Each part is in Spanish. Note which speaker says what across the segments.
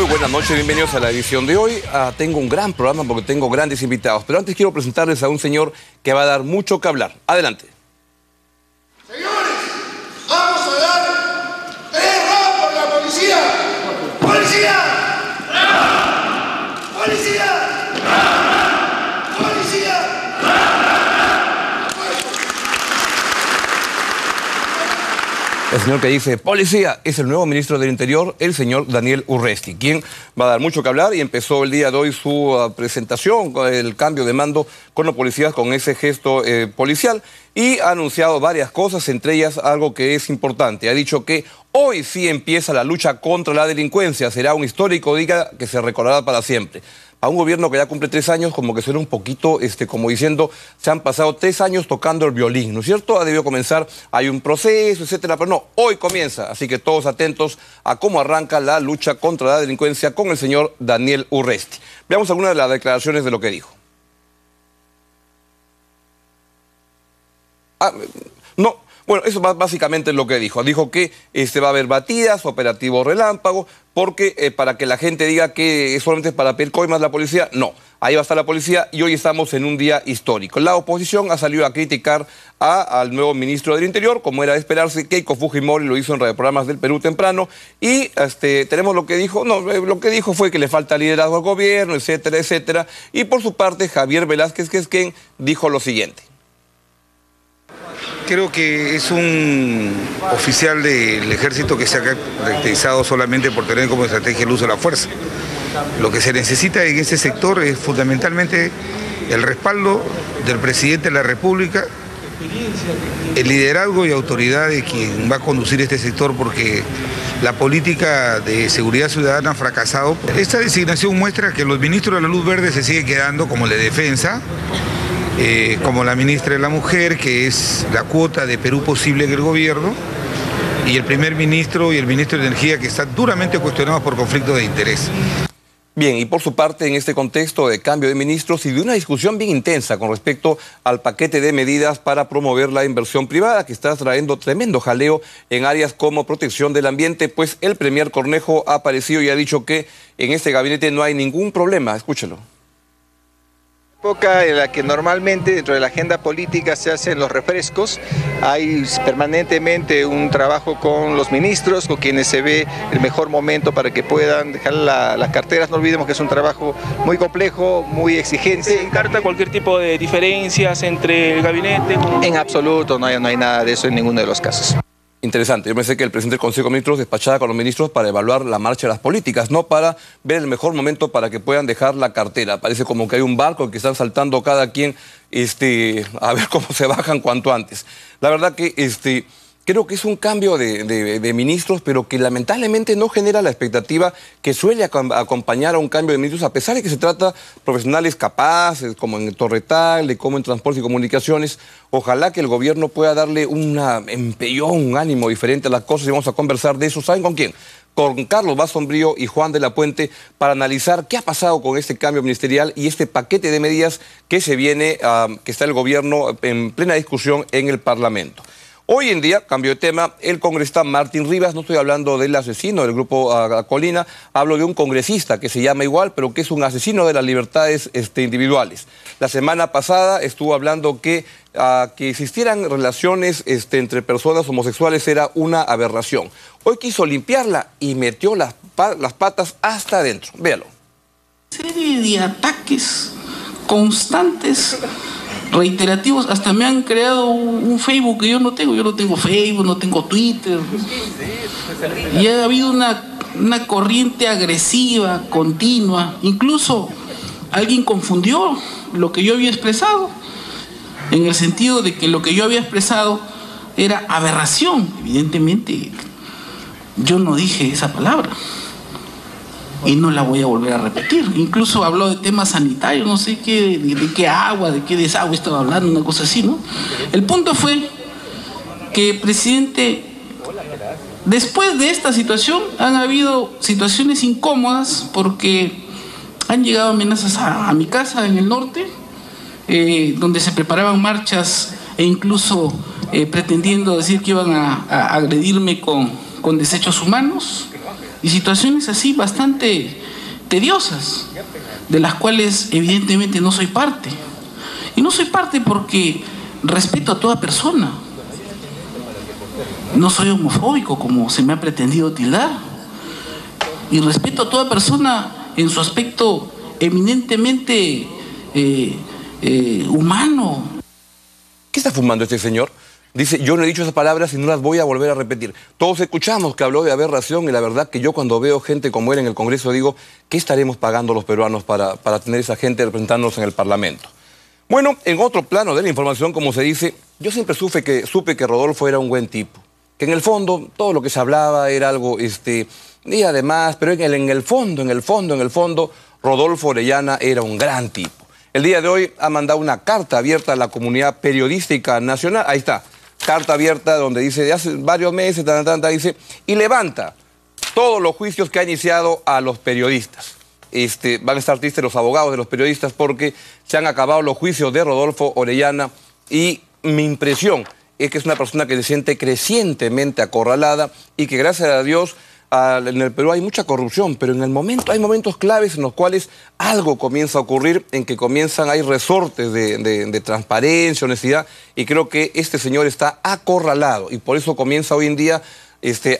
Speaker 1: buenas noches, bienvenidos a la edición de hoy. Tengo un gran programa porque tengo grandes invitados, pero antes quiero presentarles a un señor que va a dar mucho que hablar. Adelante.
Speaker 2: Señores, vamos a dar 3 rounds por la policía. ¡Policía! ¡Policía! ¡Policía!
Speaker 1: El señor que dice policía es el nuevo ministro del Interior, el señor Daniel Urresti, quien va a dar mucho que hablar y empezó el día de hoy su presentación con el cambio de mando con los policías con ese gesto policial y ha anunciado varias cosas, entre ellas algo que es importante. Ha dicho que hoy sí empieza la lucha contra la delincuencia, será un histórico día que se recordará para siempre. A un gobierno que ya cumple 3 años, como que suena un poquito, como diciendo, se han pasado 3 años tocando el violín, ¿no es cierto? Ha debido comenzar, hay un proceso, etcétera, pero no, hoy comienza. Así que todos atentos a cómo arranca la lucha contra la delincuencia con el señor Daniel Urresti. Veamos algunas de las declaraciones de lo que dijo. Bueno, eso básicamente es lo que dijo. Dijo que va a haber batidas, operativo relámpago, porque para que la gente diga que solamente es para pedir coimas la policía, no. Ahí va a estar la policía y hoy estamos en un día histórico. La oposición ha salido a criticar al nuevo ministro del Interior, como era de esperarse. Keiko Fujimori lo hizo en radioprogramas del Perú temprano. Y tenemos lo que dijo, lo que dijo fue que le falta liderazgo al gobierno, etcétera, etcétera. Y por su parte, Javier Velázquez Quesquén dijo lo siguiente.
Speaker 3: Creo que es un oficial del ejército que se ha caracterizado solamente por tener como estrategia el uso de la fuerza. Lo que se necesita en ese sector es fundamentalmente el respaldo del presidente de la República, el liderazgo y autoridad de quien va a conducir este sector, porque la política de seguridad ciudadana ha fracasado. Esta designación muestra que los ministros de la luz verde se siguen quedando como la defensa, como la ministra de la Mujer, que es la cuota de Perú posible en el gobierno, y el primer ministro y el ministro de Energía, que están duramente cuestionados por conflictos de interés.
Speaker 1: Bien, y por su parte, en este contexto de cambio de ministros y de una discusión bien intensa con respecto al paquete de medidas para promover la inversión privada, que está trayendo tremendo jaleo en áreas como protección del ambiente, pues el premier Cornejo ha aparecido y ha dicho que en este gabinete no hay ningún problema. Escúchelo.
Speaker 4: Época en la que normalmente dentro de la agenda política se hacen los refrescos, hay permanentemente un trabajo con los ministros, con quienes se ve el mejor momento para que puedan dejar las carteras. No olvidemos que es un trabajo muy complejo, muy exigente.
Speaker 5: ¿Se encarta cualquier tipo de diferencias entre el gabinete?
Speaker 4: En absoluto, no hay nada de eso en ninguno de los casos.
Speaker 1: Interesante. Yo pensé que el presidente del Consejo de Ministros despachaba con los ministros para evaluar la marcha de las políticas, no para ver el mejor momento para que puedan dejar la cartera. Parece como que hay un barco que están saltando cada quien a ver cómo se bajan cuanto antes. La verdad que creo que es un cambio de ministros, pero que lamentablemente no genera la expectativa que suele acompañar a un cambio de ministros, a pesar de que se trata de profesionales capaces, como en Torretal, como en Transporte y Comunicaciones. Ojalá que el gobierno pueda darle un empellón, un ánimo diferente a las cosas, y vamos a conversar de eso. ¿Saben con quién? Con Carlos Basombrío y Juan de la Puente, para analizar qué ha pasado con este cambio ministerial y este paquete de medidas que se viene, que está el gobierno en plena discusión en el Parlamento. Hoy en día, cambio de tema, el congresista Martín Rivas, no estoy hablando del asesino del grupo Colina, hablo de un congresista que se llama igual, pero que es un asesino de las libertades individuales. La semana pasada estuvo hablando que existieran relaciones entre personas homosexuales era una aberración. Hoy quiso limpiarla y metió las patas hasta adentro. Véalo.
Speaker 6: Serie de ataques constantes, reiterativos, hasta me han creado un Facebook que yo no tengo Facebook, no tengo Twitter, y ha habido una corriente agresiva, continua, incluso alguien confundió lo que yo había expresado, en el sentido de que lo que yo había expresado era aberración. Evidentemente yo no dije esa palabra y no la voy a volver a repetir. Incluso habló de temas sanitarios, no sé qué, de qué agua, de qué desagüe estaba hablando, una cosa así, ¿no? El punto fue que, presidente, después de esta situación han habido situaciones incómodas, porque han llegado amenazas a mi casa en el norte, donde se preparaban marchas e incluso pretendiendo decir que iban a agredirme con desechos humanos. y situaciones así bastante tediosas, de las cuales evidentemente no soy parte. Y no soy parte porque respeto a toda persona. No soy homofóbico como se me ha pretendido tildar. Y respeto a toda persona en su aspecto eminentemente humano.
Speaker 1: ¿Qué está fumando este señor? Dice, yo no he dicho esas palabras y no las voy a volver a repetir. Todos escuchamos que habló de aberración y la verdad que yo cuando veo gente como él en el Congreso digo, ¿qué estaremos pagando los peruanos para tener esa gente representándonos en el Parlamento? Bueno, en otro plano de la información, como se dice, yo siempre supe que Rodolfo era un buen tipo. Que en el fondo, todo lo que se hablaba era algo, y además, pero en el fondo, Rodolfo Orellana era un gran tipo. El día de hoy ha mandado una carta abierta a la comunidad periodística nacional. Ahí está, carta abierta donde dice, de hace varios meses, dice, y levanta todos los juicios que ha iniciado a los periodistas. Van a estar tristes los abogados de los periodistas porque se han acabado los juicios de Rodolfo Orellana y mi impresión es que es una persona que se siente crecientemente acorralada y que gracias a Dios en el Perú hay mucha corrupción, pero hay momentos claves en los cuales algo comienza a ocurrir, en que hay resortes de transparencia, honestidad, y creo que este señor está acorralado y por eso comienza hoy en día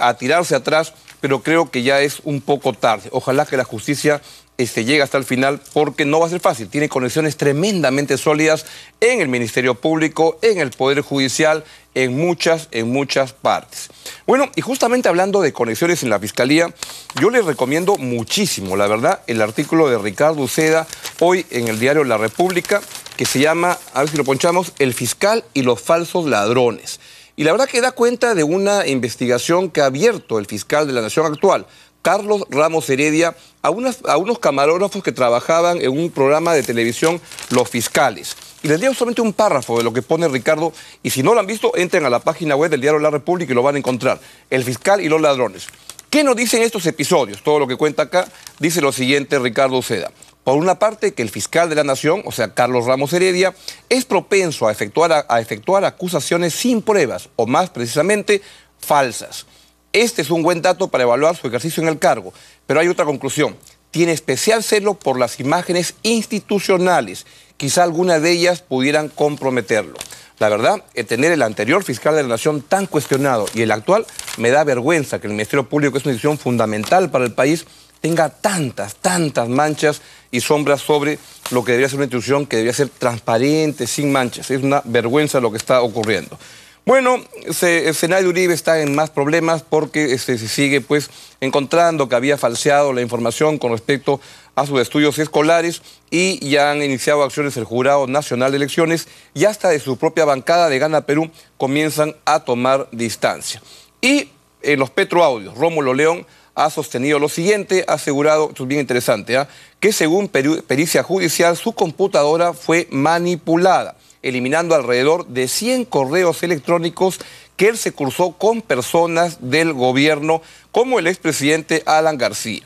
Speaker 1: a tirarse atrás, pero creo que ya es un poco tarde. Ojalá que la justicia llegue hasta el final porque no va a ser fácil. Tiene conexiones tremendamente sólidas en el Ministerio Público, en el Poder Judicial, en muchas partes. Bueno, y justamente hablando de conexiones en la Fiscalía, yo les recomiendo muchísimo, la verdad, el artículo de Ricardo Uceda hoy en el diario La República, que se llama, a ver si lo ponchamos, El fiscal y los falsos ladrones. Y la verdad que da cuenta de una investigación que ha abierto el fiscal de la Nación actual, Carlos Ramos Heredia, a unos camarógrafos que trabajaban en un programa de televisión, Los Fiscales. Y les leo solamente un párrafo de lo que pone Ricardo, y si no lo han visto, entren a la página web del diario La República y lo van a encontrar. El fiscal y los ladrones. ¿Qué nos dicen estos episodios? Todo lo que cuenta acá dice lo siguiente Ricardo Uceda. Por una parte, que el fiscal de la Nación, o sea, Carlos Ramos Heredia, es propenso a efectuar acusaciones sin pruebas, o más precisamente, falsas. Este es un buen dato para evaluar su ejercicio en el cargo, pero hay otra conclusión. Tiene especial celo por las imágenes institucionales. Quizá algunas de ellas pudieran comprometerlo. La verdad, tener el anterior fiscal de la Nación tan cuestionado y el actual, me da vergüenza que el Ministerio Público, que es una institución fundamental para el país, tenga tantas manchas y sombras sobre lo que debería ser una institución que debería ser transparente, sin manchas. Es una vergüenza lo que está ocurriendo. Bueno, Zenaida Uribe está en más problemas porque se sigue pues encontrando que había falseado la información con respecto a sus estudios escolares y ya han iniciado acciones el Jurado Nacional de Elecciones y hasta de su propia bancada de Gana Perú comienzan a tomar distancia. Y en los Petroaudios, Rómulo León ha sostenido lo siguiente, ha asegurado, esto es bien interesante, que según pericia judicial su computadora fue manipulada, eliminando alrededor de 100 correos electrónicos que él se cruzó con personas del gobierno, como el expresidente Alan García.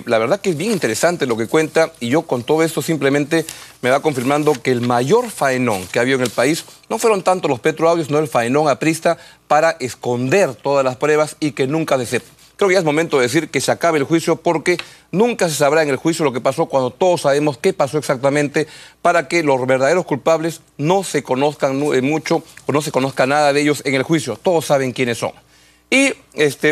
Speaker 1: La verdad que es bien interesante lo que cuenta y yo con todo esto simplemente me va confirmando que el mayor faenón que ha habido en el país no fueron tanto los Petroaudios, sino el faenón aprista para esconder todas las pruebas y que nunca se sepa. Creo que ya es momento de decir que se acabe el juicio porque nunca se sabrá en el juicio lo que pasó cuando todos sabemos qué pasó exactamente para que los verdaderos culpables no se conozcan mucho o no se conozca nada de ellos en el juicio. Todos saben quiénes son. Y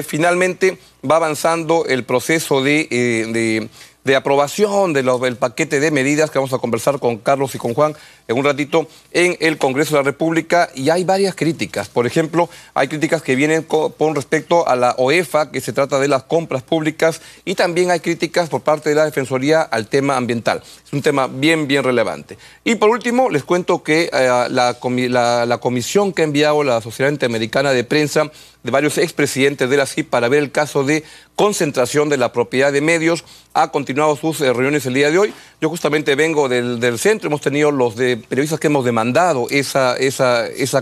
Speaker 1: finalmente va avanzando el proceso de aprobación del paquete de medidas que vamos a conversar con Carlos y con Juan en un ratito en el Congreso de la República y hay varias críticas. Por ejemplo, hay críticas que vienen con respecto a la OEFA, que se trata de las compras públicas, y también hay críticas por parte de la Defensoría al tema ambiental. Es un tema bien relevante. Y por último, les cuento que la comisión que ha enviado la Sociedad Interamericana de Prensa de varios expresidentes de la CIP para ver el caso de concentración de la propiedad de medios, ha continuado sus reuniones el día de hoy. Yo justamente vengo del centro, hemos tenido los periodistas que hemos demandado esa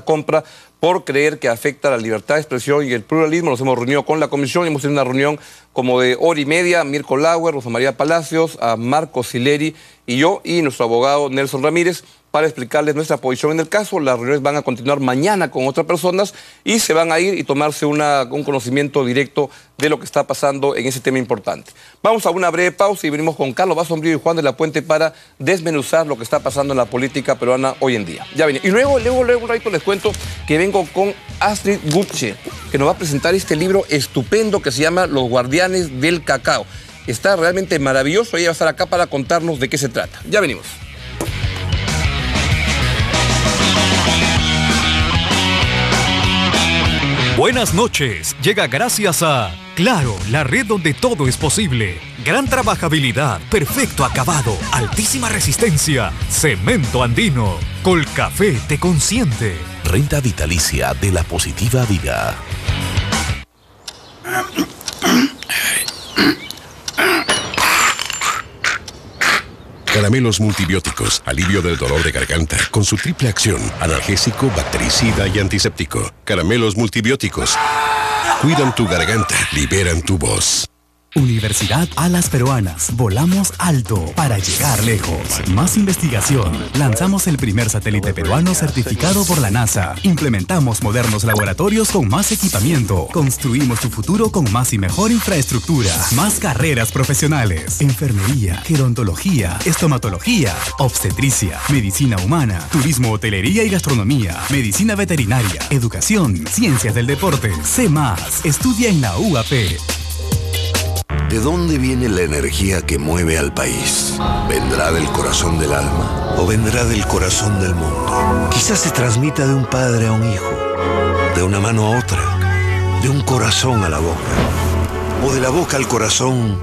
Speaker 1: compra por creer que afecta la libertad de expresión y el pluralismo. Nos hemos reunido con la comisión, hemos tenido una reunión como de hora y media, Mirko Lauer, Rosa María Palacios, a Marco Sileri y yo, y nuestro abogado Nelson Ramírez, para explicarles nuestra posición en el caso. Las reuniones van a continuar mañana con otras personas y se van a ir y tomarse un conocimiento directo de lo que está pasando en ese tema importante. Vamos a una breve pausa y venimos con Carlos Basombrío y Juan de la Puente para desmenuzar lo que está pasando en la política peruana hoy en día. Ya viene. Y luego un ratito les cuento que vengo con Astrid Gutche, que nos va a presentar este libro estupendo que se llama Los Guardianes del Cacao. Está realmente maravilloso. Ella va a estar acá para contarnos de qué se trata. Ya venimos.
Speaker 7: Buenas noches, llega gracias a Claro, la red donde todo es posible. Gran trabajabilidad, perfecto acabado, altísima resistencia, cemento andino. Colcafé te consiente.
Speaker 8: Renta vitalicia de la Positiva Vida.
Speaker 9: Caramelos multibióticos, alivio del dolor de garganta, con su triple acción, analgésico, bactericida y antiséptico. Caramelos multibióticos. Cuidan tu garganta, liberan tu voz.
Speaker 10: Universidad Alas Peruanas. Volamos alto para llegar lejos. Más investigación. Lanzamos el primer satélite peruano certificado por la NASA. Implementamos modernos laboratorios con más equipamiento. Construimos tu futuro con más y mejor infraestructura. Más carreras profesionales. Enfermería, gerontología, estomatología, obstetricia, medicina humana, turismo, hotelería y gastronomía, medicina veterinaria, educación, ciencias del deporte. Sé más. Estudia en la UAP.
Speaker 11: ¿De dónde viene la energía que mueve al país? ¿Vendrá del corazón del alma o vendrá del corazón del mundo? Quizás se transmita de un padre a un hijo, de una mano a otra, de un corazón a la boca, o de la boca al corazón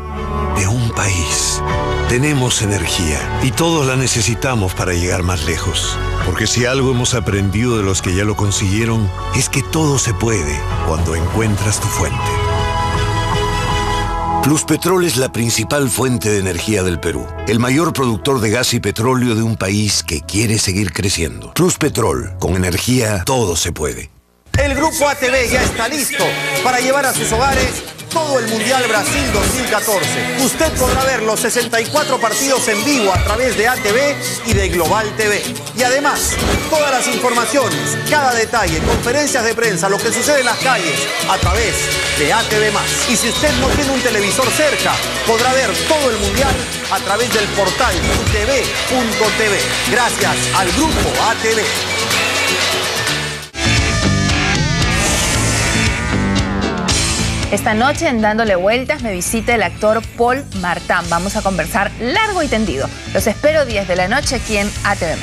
Speaker 11: de un país. Tenemos energía y todos la necesitamos para llegar más lejos. Porque si algo hemos aprendido de los que ya lo consiguieron, es que todo se puede cuando encuentras tu fuente. Pluspetrol es la principal fuente de energía del Perú, el mayor productor de gas y petróleo de un país que quiere seguir creciendo. Pluspetrol, con energía todo se puede.
Speaker 12: El Grupo ATV ya está listo para llevar a sus hogares todo el Mundial Brasil 2014. Usted podrá ver los 64 partidos en vivo a través de ATV y de Global TV. Y además, todas las informaciones, cada detalle, conferencias de prensa, lo que sucede en las calles, a través de ATV+. Y si usted no tiene un televisor cerca, podrá ver todo el Mundial a través del portal utv.tv. Gracias al Grupo ATV.
Speaker 13: Esta noche en Dándole Vueltas me visita el actor Paul Martin. Vamos a conversar largo y tendido. Los espero 10 de la noche aquí en ATV+.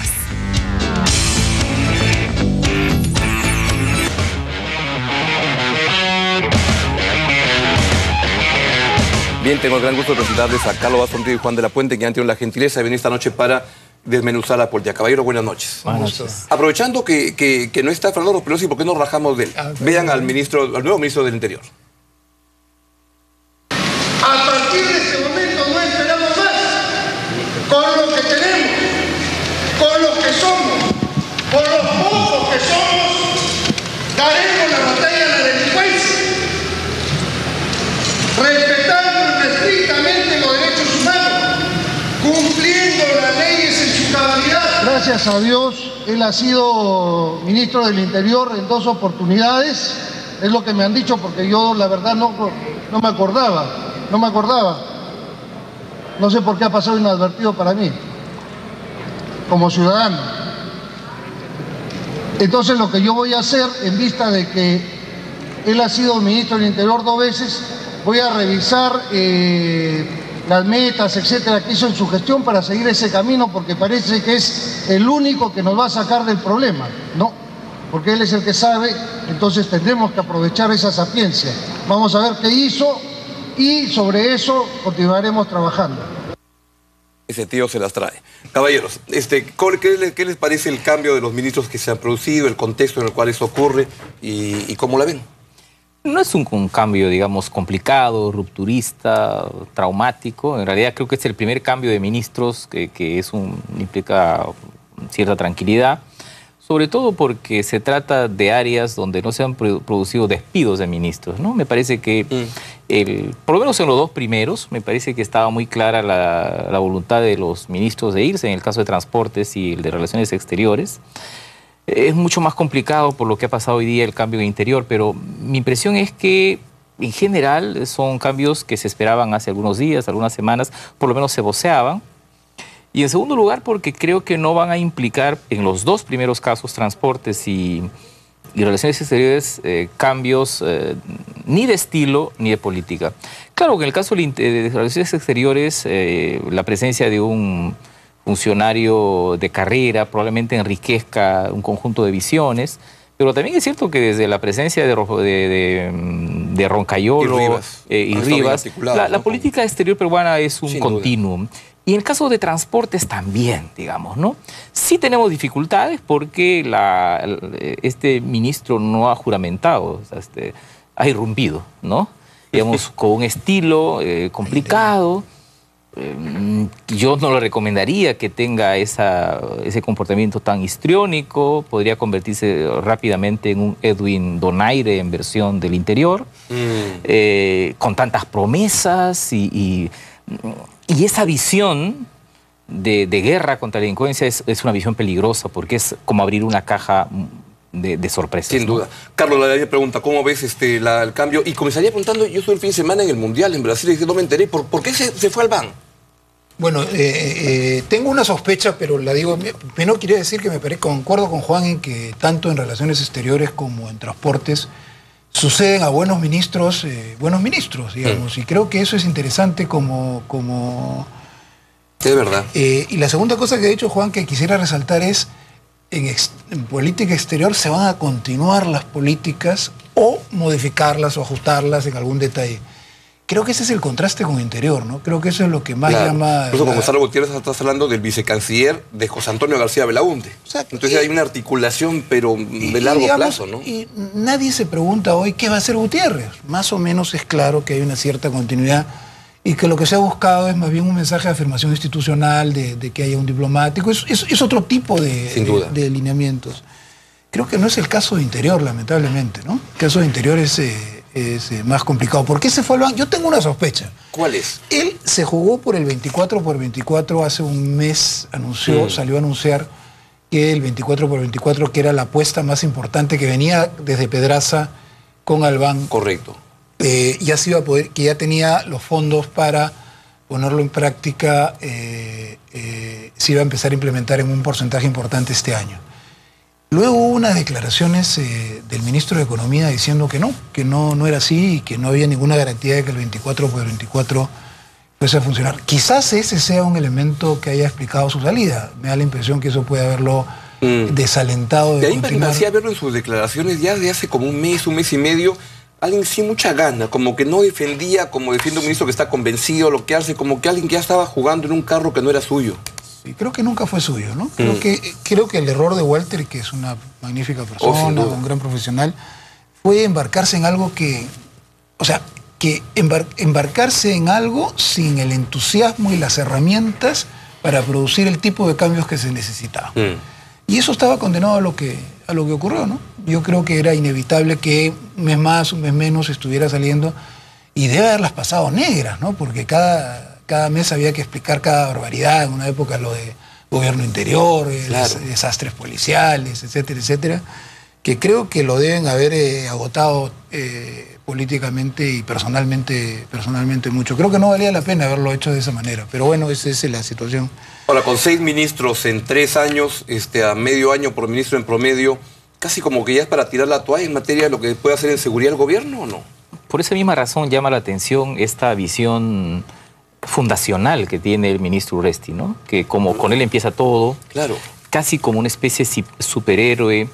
Speaker 1: Bien, tengo el gran gusto de presentarles a Carlos Basombrío y Juan de la Puente, que han tenido la gentileza de venir esta noche para desmenuzar la política. Caballero, buenas noches.
Speaker 14: Buenas noches.
Speaker 1: Aprovechando que no está Fernando Pelosi, ¿por qué no rajamos de él? Vean al nuevo ministro del Interior.
Speaker 2: A partir de este momento no esperamos más. Con lo que tenemos, con lo que somos, con los pocos que somos, daremos la batalla a la delincuencia, respetando estrictamente los derechos humanos, cumpliendo las leyes en su cabalidad.
Speaker 15: Gracias a Dios, él ha sido ministro del Interior en 2 oportunidades. Es lo que me han dicho, porque yo la verdad no me acordaba. No sé por qué ha pasado inadvertido para mí, como ciudadano. Entonces lo que yo voy a hacer, en vista de que él ha sido ministro del Interior 2 veces, voy a revisar las metas, etcétera, que hizo en su gestión para seguir ese camino, porque parece que es el único que nos va a sacar del problema, ¿no? Porque él es el que sabe, entonces tendremos que aprovechar esa sapiencia. Vamos a ver qué hizo y sobre eso continuaremos trabajando.
Speaker 1: Ese tío se las trae. Caballeros, ¿qué les parece el cambio de los ministros que se han producido, el contexto en el cual eso ocurre y cómo la ven?
Speaker 14: No es un cambio, digamos, complicado, rupturista, traumático. En realidad creo que es el primer cambio de ministros que implica cierta tranquilidad. sobre todo porque se trata de áreas donde no se han producido despidos de ministros, ¿no? Me parece que, por lo menos en los dos primeros, me parece que estaba muy clara la voluntad de los ministros de irse, en el caso de Transportes y el de Relaciones Exteriores. Es mucho más complicado por lo que ha pasado hoy día el cambio en Interior, pero mi impresión es que en general son cambios que se esperaban hace algunos días, algunas semanas, por lo menos se voceaban. Y en segundo lugar, porque creo que no van a implicar en los dos primeros casos, Transportes y Relaciones Exteriores, cambios ni de estilo ni de política. Claro que en el caso de Relaciones Exteriores, la presencia de un funcionario de carrera probablemente enriquezca un conjunto de visiones, pero también es cierto que desde la presencia de Roncayolo y Rivas, la política exterior peruana es un continuum. Y en el caso de Transportes también, digamos, ¿no? Sí tenemos dificultades porque este ministro no ha juramentado, o sea, ha irrumpido, ¿no? Digamos, con un estilo complicado. Yo no le recomendaría que tenga ese comportamiento tan histriónico. Podría convertirse rápidamente en un Edwin Donaire en versión del Interior, con tantas promesas y esa visión de guerra contra la delincuencia es una visión peligrosa porque es como abrir una caja de sorpresas.
Speaker 1: Sin duda. Carlos, la pregunta, ¿cómo ves el cambio? Y comenzaría preguntando, yo estuve el fin de semana en el Mundial en Brasil y no me enteré, ¿por qué se fue al ban?
Speaker 16: Bueno, tengo una sospecha, pero la digo, no quiere decir que concuerdo con Juan en que tanto en Relaciones Exteriores como en Transportes suceden a buenos ministros, digamos, y creo que eso es interesante como...
Speaker 1: Es verdad.
Speaker 16: Y la segunda cosa que ha dicho Juan que quisiera resaltar es, en política exterior se van a continuar las políticas o modificarlas o ajustarlas en algún detalle. Creo que ese es el contraste con Interior, ¿no? Creo que eso es lo que más llama...
Speaker 1: Incluso con Gonzalo Gutiérrez estás hablando del vicecanciller de José Antonio García Belaúnde. Entonces hay una articulación, pero de largo plazo, ¿no?
Speaker 16: Y nadie se pregunta hoy qué va a hacer Gutiérrez. Más o menos es claro que hay una cierta continuidad y que lo que se ha buscado es más bien un mensaje de afirmación institucional, de que haya un diplomático. Es otro tipo de lineamientos. Creo que no es el caso de Interior, lamentablemente, ¿no? El caso de Interior es más complicado. ¿Por qué se fue al banco? Yo tengo una sospecha.
Speaker 1: ¿Cuál es?
Speaker 16: Él se jugó por el 24x24 hace un mes, salió a anunciar que el 24x24, que era la apuesta más importante que venía desde Pedraza con Albán.
Speaker 1: Correcto.
Speaker 16: Ya se iba a poder, que ya tenía los fondos para ponerlo en práctica, se iba a empezar a implementar en un porcentaje importante este año. Luego hubo unas declaraciones del ministro de Economía diciendo que no era así y que no había ninguna garantía de que el 24x24 fuese a funcionar. Quizás ese sea un elemento que haya explicado su salida. Me da la impresión que eso puede haberlo desalentado.
Speaker 1: De ahí me parecía verlo en sus declaraciones ya de hace como un mes y medio, alguien sin mucha gana, como que no defendía, como defiende un ministro que está convencido, lo que hace, como que alguien que ya estaba jugando en un carro que no era suyo.
Speaker 16: Y creo que nunca fue suyo, ¿no? Creo que el error de Walter, que es una magnífica persona, un gran profesional, fue embarcarse en algo embarcarse en algo sin el entusiasmo y las herramientas para producir el tipo de cambios que se necesitaban. Y eso estaba condenado a lo que ocurrió, ¿no? Yo creo que era inevitable que un mes más, un mes menos estuviera saliendo y debe haberlas pasado negras, ¿no? Porque cada mes había que explicar cada barbaridad, en una época lo de gobierno interior, desastres policiales, etcétera, etcétera, que creo que lo deben haber agotado políticamente y personalmente mucho. Creo que no valía la pena haberlo hecho de esa manera, pero bueno, esa es la situación.
Speaker 1: Ahora, con 6 ministros en 3 años, a medio año por ministro en promedio, casi como que ya es para tirar la toalla en materia de lo que puede hacer en seguridad el gobierno, ¿o no?
Speaker 14: Por esa misma razón llama la atención esta visión fundacional que tiene el ministro Urresti, ¿no? Que como con él empieza todo, casi como una especie de superhéroe,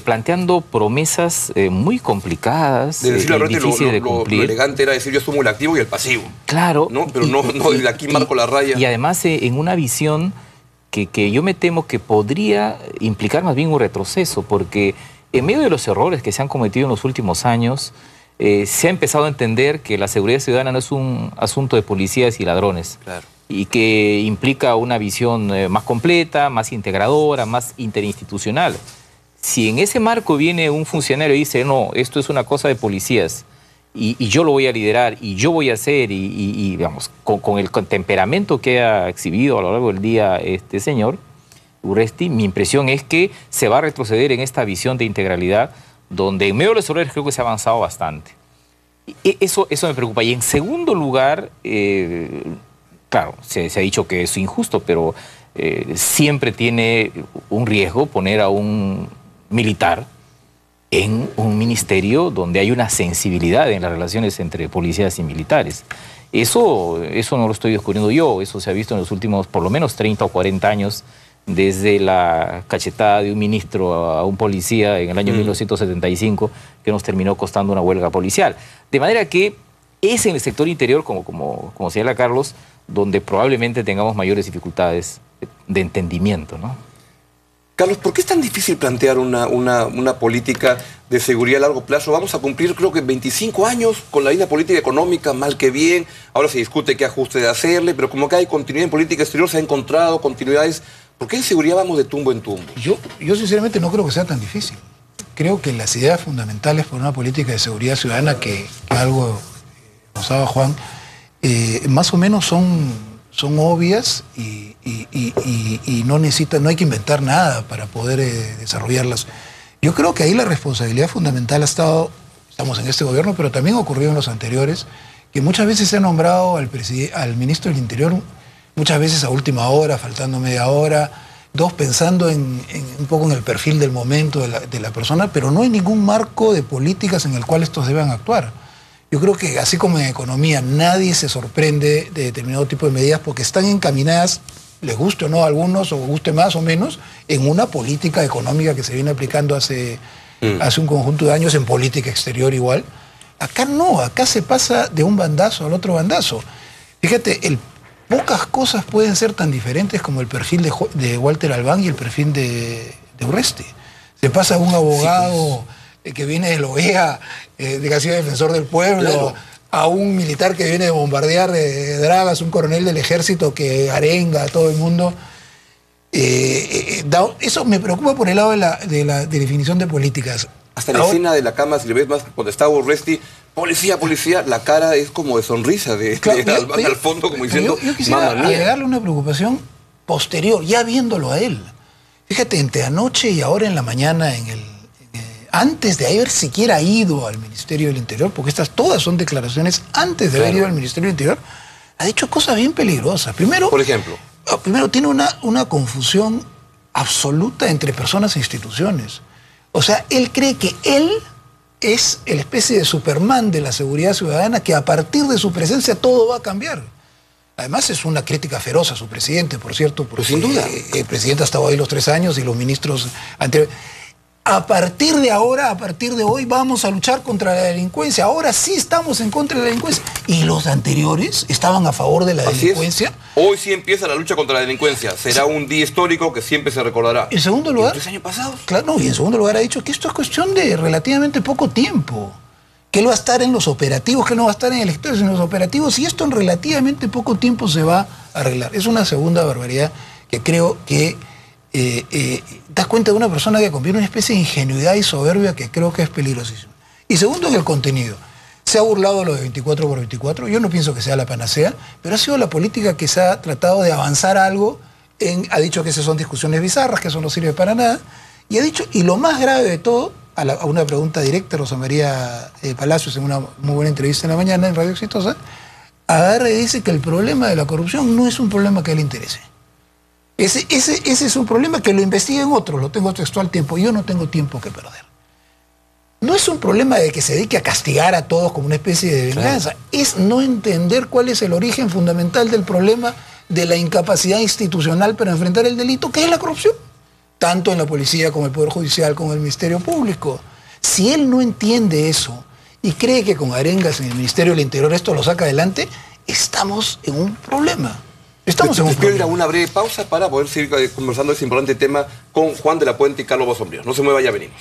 Speaker 14: planteando promesas muy complicadas, difíciles de cumplir.
Speaker 1: Lo elegante era decir yo asumo el activo y el pasivo.
Speaker 14: Claro.
Speaker 1: ¿No? Pero no desde aquí marco la raya.
Speaker 14: Y además en una visión que yo me temo que podría implicar más bien un retroceso, porque en medio de los errores que se han cometido en los últimos años, se ha empezado a entender que la seguridad ciudadana no es un asunto de policías y ladrones. Y que implica una visión más completa, más integradora, más interinstitucional. Si en ese marco viene un funcionario y dice, no, esto es una cosa de policías y yo lo voy a liderar y yo voy a hacer y digamos, con el temperamento que ha exhibido a lo largo del día este señor Urresti, mi impresión es que se va a retroceder en esta visión de integralidad donde en medio de los errores creo que se ha avanzado bastante. Eso me preocupa. Y en segundo lugar, claro, se ha dicho que es injusto, pero siempre tiene un riesgo poner a un militar en un ministerio donde hay una sensibilidad en las relaciones entre policías y militares. Eso no lo estoy descubriendo yo, eso se ha visto en los últimos por lo menos 30 o 40 años, desde la cachetada de un ministro a un policía en el año 1975, que nos terminó costando una huelga policial. De manera que es en el sector interior, como señala Carlos, donde probablemente tengamos mayores dificultades de entendimiento, ¿no?
Speaker 1: Carlos, ¿por qué es tan difícil plantear una política de seguridad a largo plazo? Vamos a cumplir, creo que 25 años con la línea política económica, mal que bien. Ahora se discute qué ajuste de hacerle, pero como que hay continuidad en política exterior, se ha encontrado continuidades. ¿Por qué en seguridad vamos de tumbo en tumbo?
Speaker 16: Yo sinceramente no creo que sea tan difícil. Creo que las ideas fundamentales por una política de seguridad ciudadana, que algo usaba Juan, más o menos son obvias y no hay que inventar nada para poder desarrollarlas. Yo creo que ahí la responsabilidad fundamental ha estado, estamos en este gobierno, pero también ocurrió en los anteriores, que muchas veces se ha nombrado al ministro del Interior, muchas veces a última hora, faltando media hora, pensando un poco en el perfil del momento de la persona, pero no hay ningún marco de políticas en el cual estos deban actuar. Yo creo que así como en economía nadie se sorprende de determinado tipo de medidas porque están encaminadas, les guste o no a algunos, o guste más o menos, en una política económica que se viene aplicando hace un conjunto de años, en política exterior igual. Acá no, acá se pasa de un bandazo al otro bandazo. Fíjate, pocas cosas pueden ser tan diferentes como el perfil de Walter Albán y el perfil de Urresti. Se pasa a un abogado que viene de la OEA, que ha sido defensor del pueblo, claro, a un militar que viene de bombardear dragas, un coronel del ejército que arenga a todo el mundo. Eso me preocupa por el lado de la definición de políticas.
Speaker 1: Hasta la escena de la cama, si le ves más, cuando estaba Urresti, policía, la cara es como de sonrisa de Albán al fondo, como diciendo,
Speaker 16: yo quisiera agregarle una preocupación posterior, ya viéndolo a él. Fíjate, entre anoche y ahora en la mañana, antes de haber siquiera ido al Ministerio del Interior, porque estas todas son declaraciones antes de haber ido al Ministerio del Interior, ha dicho cosas bien peligrosas. Primero,
Speaker 1: por ejemplo,
Speaker 16: tiene una confusión absoluta entre personas e instituciones. O sea, él cree que él es la especie de Superman de la seguridad ciudadana, que a partir de su presencia todo va a cambiar. Además es una crítica feroz a su presidente, por cierto, porque sin duda el presidente ha estado ahí los 3 años y los ministros anteriores. A partir de ahora, a partir de hoy, vamos a luchar contra la delincuencia. Ahora sí estamos en contra de la delincuencia. ¿Y los anteriores estaban a favor de la delincuencia?
Speaker 1: Hoy sí empieza la lucha contra la delincuencia. Será un día histórico que siempre se recordará.
Speaker 16: En segundo lugar,
Speaker 1: ¿3 años pasados?
Speaker 16: Claro, no, y en segundo lugar ha dicho que esto es cuestión de relativamente poco tiempo. Que él va a estar en los operativos, que no va a estar en electores, en los operativos, y esto en relativamente poco tiempo se va a arreglar. Es una segunda barbaridad que creo que das cuenta de una persona que conviene una especie de ingenuidad y soberbia que creo que es peligrosísima. Y segundo, en el contenido. Se ha burlado de lo de 24x24, yo no pienso que sea la panacea, pero ha sido la política que se ha tratado de avanzar algo, ha dicho que esas son discusiones bizarras, que eso no sirve para nada, y ha dicho, y lo más grave de todo, a una pregunta directa, Rosa María Palacios, en una muy buena entrevista en la mañana en Radio Exitosa, agarra y dice que el problema de la corrupción no es un problema que a él le interese. Ese es un problema que lo investiguen otros, lo tengo textual tiempo, yo no tengo tiempo que perder. No es un problema de que se dedique a castigar a todos como una especie de venganza, claro, es no entender cuál es el origen fundamental del problema de la incapacidad institucional para enfrentar el delito, que es la corrupción, tanto en la policía como en el Poder Judicial, como en el Ministerio Público. Si él no entiende eso y cree que con arengas en el Ministerio del Interior esto lo saca adelante, estamos en un problema. Estamos en un problema.
Speaker 1: Ir a una breve pausa para poder seguir conversando ese importante tema con Juan de la Puente y Carlos Bassompierre. No se mueva, ya venimos.